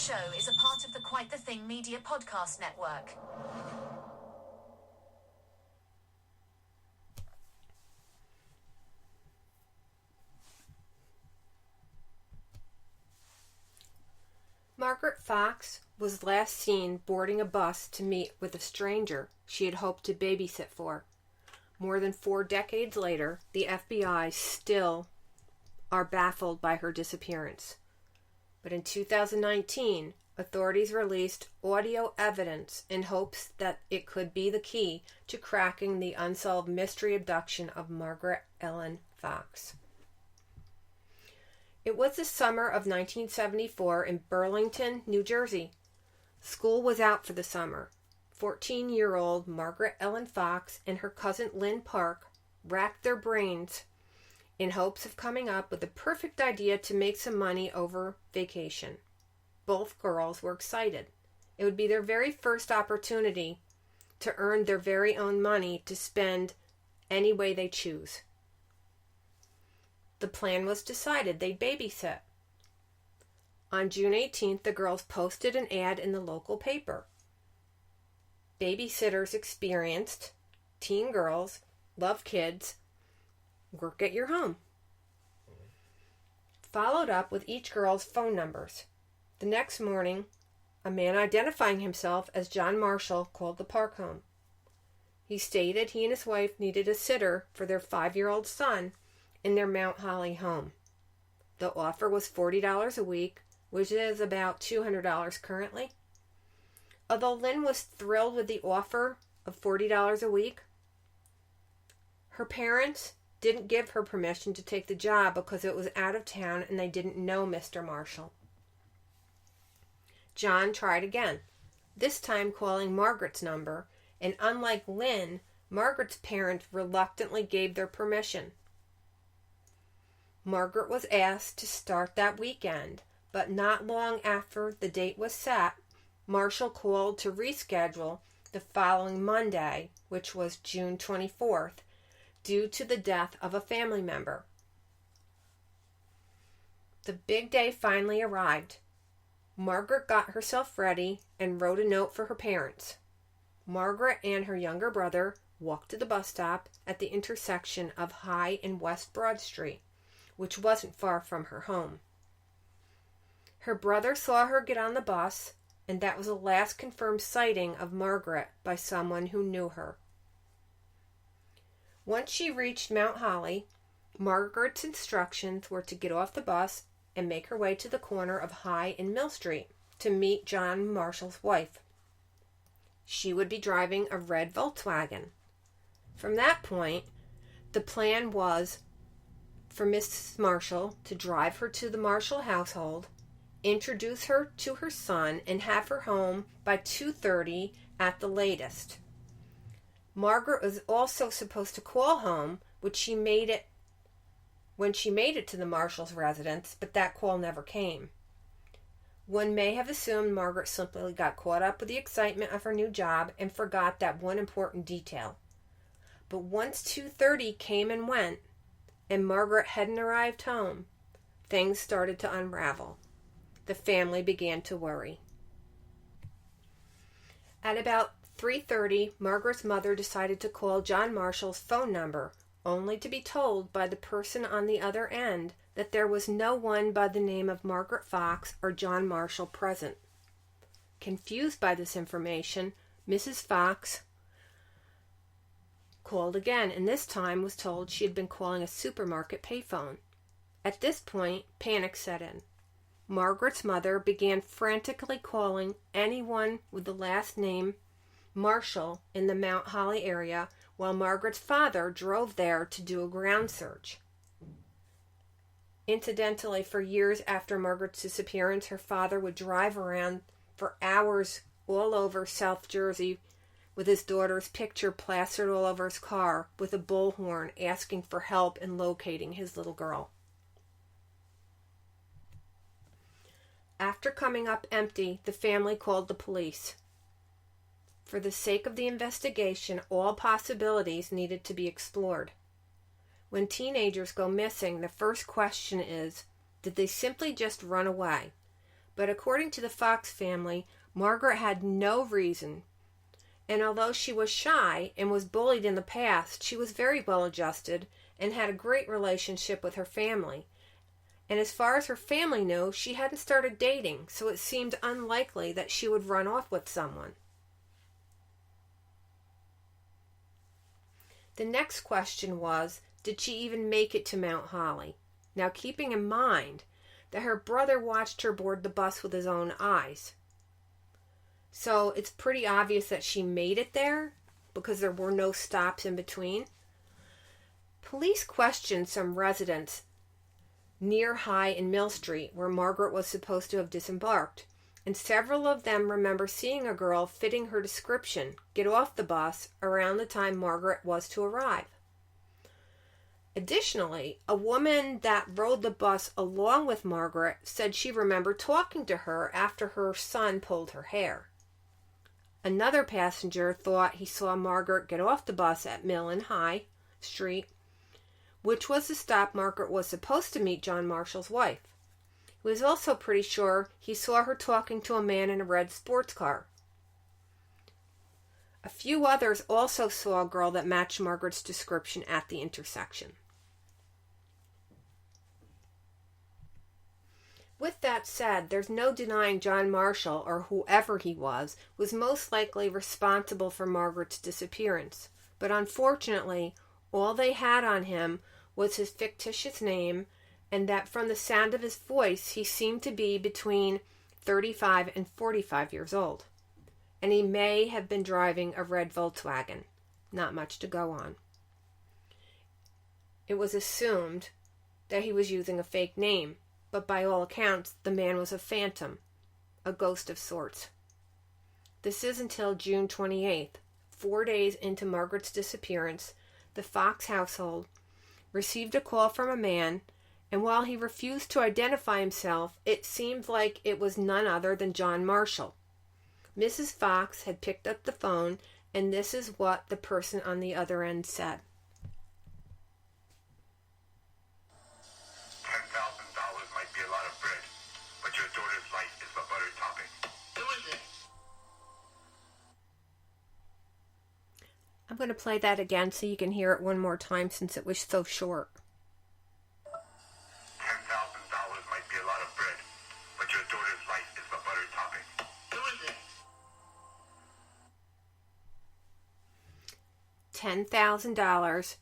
show is a part of the Quite the Thing Media Podcast Network. Margaret Fox was last seen boarding a bus to meet with a stranger she had hoped to babysit for. More than 4 decades later, the FBI still are baffled by her disappearance. But in 2019, authorities released audio evidence in hopes that it could be the key to cracking the unsolved mystery abduction of Margaret Ellen Fox. It was the summer of 1974 in Burlington, New Jersey. School was out for the summer. 14-year-old Margaret Ellen Fox and her cousin Lynn Park racked their brains in hopes of coming up with the perfect idea to make some money over vacation. Both girls were excited. It would be their very first opportunity to earn their very own money to spend any way they choose. The plan was decided. They'd babysit. On June 18th, the girls posted an ad in the local paper. Babysitters experienced, teen girls, love kids, work at your home. Followed up with each girl's phone numbers. The next morning, a man identifying himself as John Marshall called the Park home. He stated he and his wife needed a sitter for their 5-year-old son in their Mount Holly home. The offer was $40 a week, which is about $200 currently. Although Lynn was thrilled with the offer of $40 a week, her parents didn't give her permission to take the job because it was out of town and they didn't know Mr. Marshall. John tried again, this time calling Margaret's number, and unlike Lynn, Margaret's parents reluctantly gave their permission. Margaret was asked to start that weekend, but not long after the date was set, Marshall called to reschedule the following Monday, which was June 24th, due to the death of a family member. The big day finally arrived. Margaret got herself ready and wrote a note for her parents. Margaret and her younger brother walked to the bus stop at the intersection of High and West Broad Street, which wasn't far from her home. Her brother saw her get on the bus, and that was the last confirmed sighting of Margaret by someone who knew her. Once she reached Mount Holly, Margaret's instructions were to get off the bus and make her way to the corner of High and Mill Street to meet John Marshall's wife. She would be driving a red Volkswagen. From that point, the plan was for Mrs. Marshall to drive her to the Marshall household, introduce her to her son, and have her home by 2:30 at the latest. Margaret was also supposed to call home when she made it to the Marshall's residence, but that call never came. One may have assumed Margaret simply got caught up with the excitement of her new job and forgot that one important detail. But once 2:30 came and went, and Margaret hadn't arrived home, things started to unravel. The family began to worry. At about 3:30, Margaret's mother decided to call John Marshall's phone number, only to be told by the person on the other end that there was no one by the name of Margaret Fox or John Marshall present. Confused by this information, Mrs. Fox called again, and this time was told she had been calling a supermarket payphone. At this point, panic set in. Margaret's mother began frantically calling anyone with the last name Marshall in the Mount Holly area, while Margaret's father drove there to do a ground search. Incidentally, for years after Margaret's disappearance, her father would drive around for hours all over South Jersey with his daughter's picture plastered all over his car with a bullhorn asking for help in locating his little girl. After coming up empty, the family called the police. For the sake of the investigation, all possibilities needed to be explored. When teenagers go missing, the first question is, did they simply just run away? But according to the Fox family, Margaret had no reason. And although she was shy and was bullied in the past, she was very well adjusted and had a great relationship with her family. And as far as her family knew, she hadn't started dating, so it seemed unlikely that she would run off with someone. The next question was, did she even make it to Mount Holly? Now, keeping in mind that her brother watched her board the bus with his own eyes. So it's pretty obvious that she made it there because there were no stops in between. Police questioned some residents near High and Mill Street where Margaret was supposed to have disembarked, and several of them remember seeing a girl fitting her description get off the bus around the time Margaret was to arrive. Additionally, a woman that rode the bus along with Margaret said she remembered talking to her after her son pulled her hair. Another passenger thought he saw Margaret get off the bus at Mill and High Street, which was the stop Margaret was supposed to meet John Marshall's wife. He was also pretty sure he saw her talking to a man in a red sports car. A few others also saw a girl that matched Margaret's description at the intersection. With that said, there's no denying John Marshall, or whoever he was most likely responsible for Margaret's disappearance. But unfortunately, all they had on him was his fictitious name, and that from the sound of his voice, he seemed to be between 35 and 45 years old. And he may have been driving a red Volkswagen. Not much to go on. It was assumed that he was using a fake name, but by all accounts, the man was a phantom, a ghost of sorts. This is until June 28th, 4 days into Margaret's disappearance, the Fox household received a call from a man, and while he refused to identify himself, it seemed like it was none other than John Marshall. Mrs. Fox had picked up the phone, and this is what the person on the other end said. $10,000 might be a lot of bread, but your daughter's life is the butter topping. Who is it? I'm going to play that again so you can hear it one more time since it was so short. $10,000 might be a lot of bread, but your daughter's life is the butter topping. Who is it? $10,000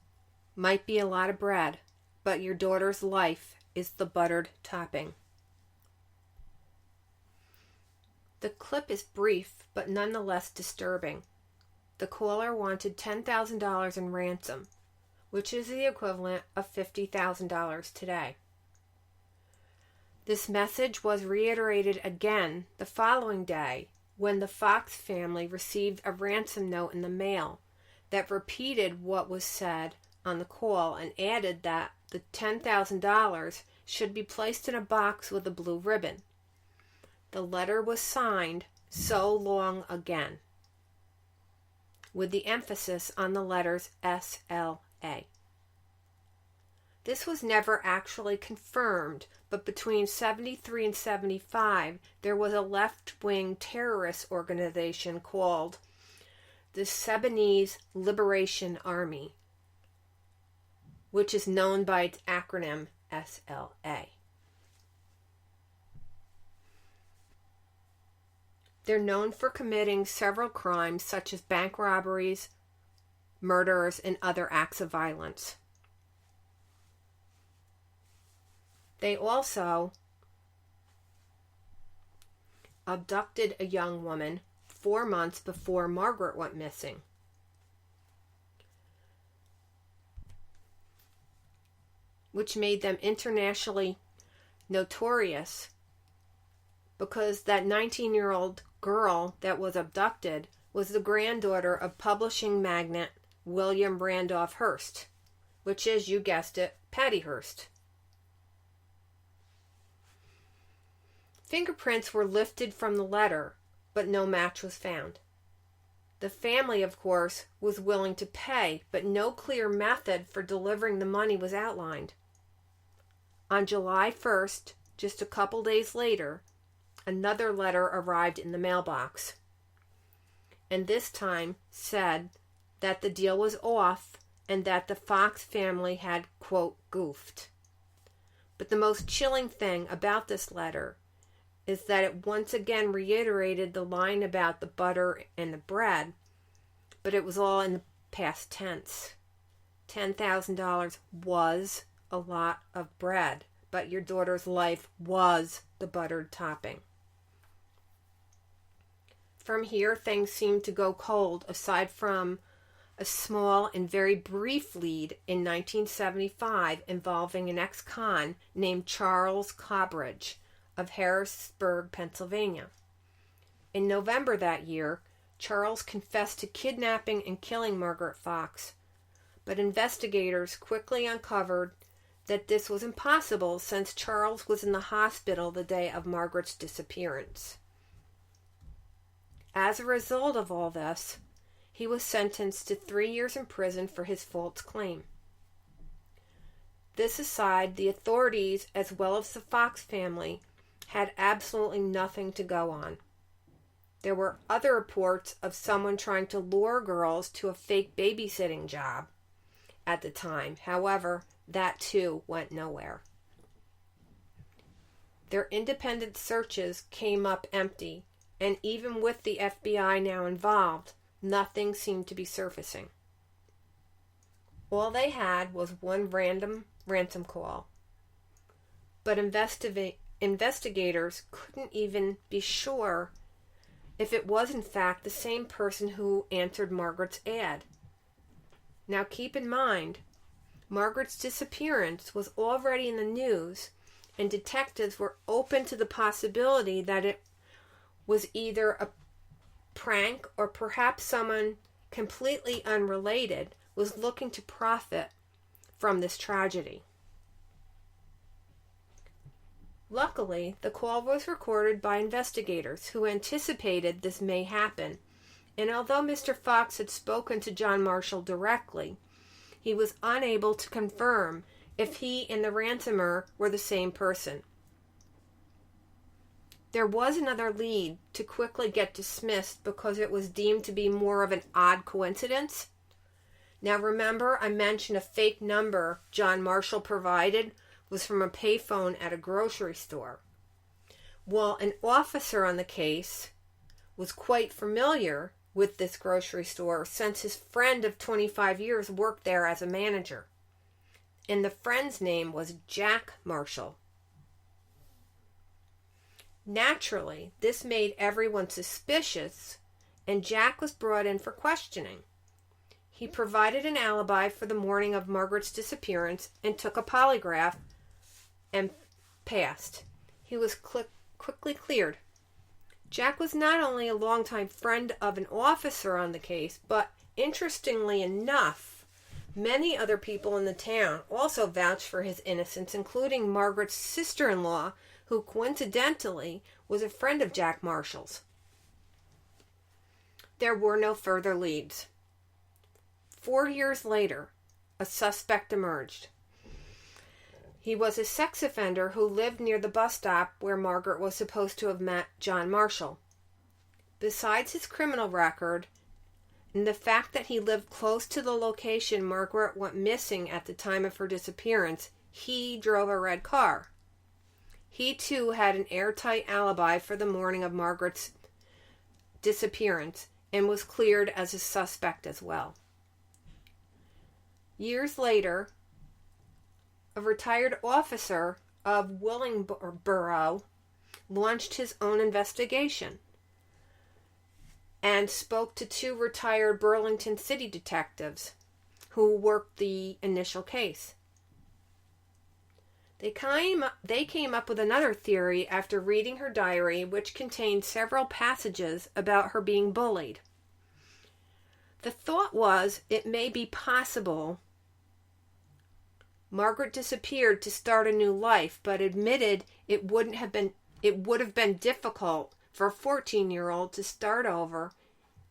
might be a lot of bread, but your daughter's life is the buttered topping. The clip is brief, but nonetheless disturbing. The caller wanted $10,000 in ransom, which is the equivalent of $50,000 today. This message was reiterated again the following day when the Fox family received a ransom note in the mail that repeated what was said on the call and added that the $10,000 should be placed in a box with a blue ribbon. The letter was signed "So Long Again," with the emphasis on the letters SLA. This was never actually confirmed, but between 73 and 75, there was a left-wing terrorist organization called the Sudanese Liberation Army, which is known by its acronym SLA. They're known for committing several crimes such as bank robberies, murders, and other acts of violence. They also abducted a young woman 4 months before Margaret went missing. Which made them internationally notorious because that 19-year-old girl that was abducted was the granddaughter of publishing magnate William Randolph Hearst, which is, you guessed it, Patty Hearst. Fingerprints were lifted from the letter, but no match was found. The family, of course, was willing to pay, but no clear method for delivering the money was outlined. On July 1st, just a couple days later, another letter arrived in the mailbox, and this time said that the deal was off and that the Fox family had, quote, goofed. But the most chilling thing about this letter is that it once again reiterated the line about the butter and the bread, but it was all in the past tense. $10,000 was a lot of bread, but your daughter's life was the buttered topping. From here, things seemed to go cold, aside from a small and very brief lead in 1975 involving an ex-con named Charles Cobridge of Harrisburg, Pennsylvania. In November that year, Charles confessed to kidnapping and killing Margaret Fox, but investigators quickly uncovered that this was impossible since Charles was in the hospital the day of Margaret's disappearance. As a result of all this, he was sentenced to 3 years in prison for his false claim. This aside, the authorities, as well as the Fox family, had absolutely nothing to go on. There were other reports of someone trying to lure girls to a fake babysitting job at the time. However, that too went nowhere. Their independent searches came up empty, and even with the FBI now involved, nothing seemed to be surfacing. All they had was one random ransom call. But investigators couldn't even be sure if it was in fact the same person who answered Margaret's ad. Now keep in mind, Margaret's disappearance was already in the news, and detectives were open to the possibility that it was either a prank or perhaps someone completely unrelated was looking to profit from this tragedy. Luckily, the call was recorded by investigators who anticipated this may happen, and although Mr. Fox had spoken to John Marshall directly, he was unable to confirm if he and the ransomer were the same person. There was another lead to quickly get dismissed because it was deemed to be more of an odd coincidence. Now remember, I mentioned a fake number John Marshall provided was from a payphone at a grocery store. Well, an officer on the case was quite familiar with this grocery store since his friend of 25 years worked there as a manager. And the friend's name was Jack Marshall. Naturally, this made everyone suspicious, and Jack was brought in for questioning. He provided an alibi for the morning of Margaret's disappearance and took a polygraph and passed. He was quickly cleared. Jack was not only a longtime friend of an officer on the case, but interestingly enough, many other people in the town also vouched for his innocence, including Margaret's sister-in-law, who coincidentally was a friend of Jack Marshall's. There were no further leads. 4 years later, a suspect emerged. He was a sex offender who lived near the bus stop where Margaret was supposed to have met John Marshall. Besides his criminal record, and the fact that he lived close to the location Margaret went missing at the time of her disappearance, he drove a red car. He too had an airtight alibi for the morning of Margaret's disappearance and was cleared as a suspect as well. Years later, a retired officer of Willingboro launched his own investigation and spoke to 2 retired Burlington City detectives who worked the initial case. They came up with another theory after reading her diary, which contained several passages about her being bullied. The thought was it may be possible Margaret disappeared to start a new life, but admitted it would have been difficult for a 14-year-old to start over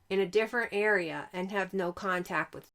in a different area and have no contact with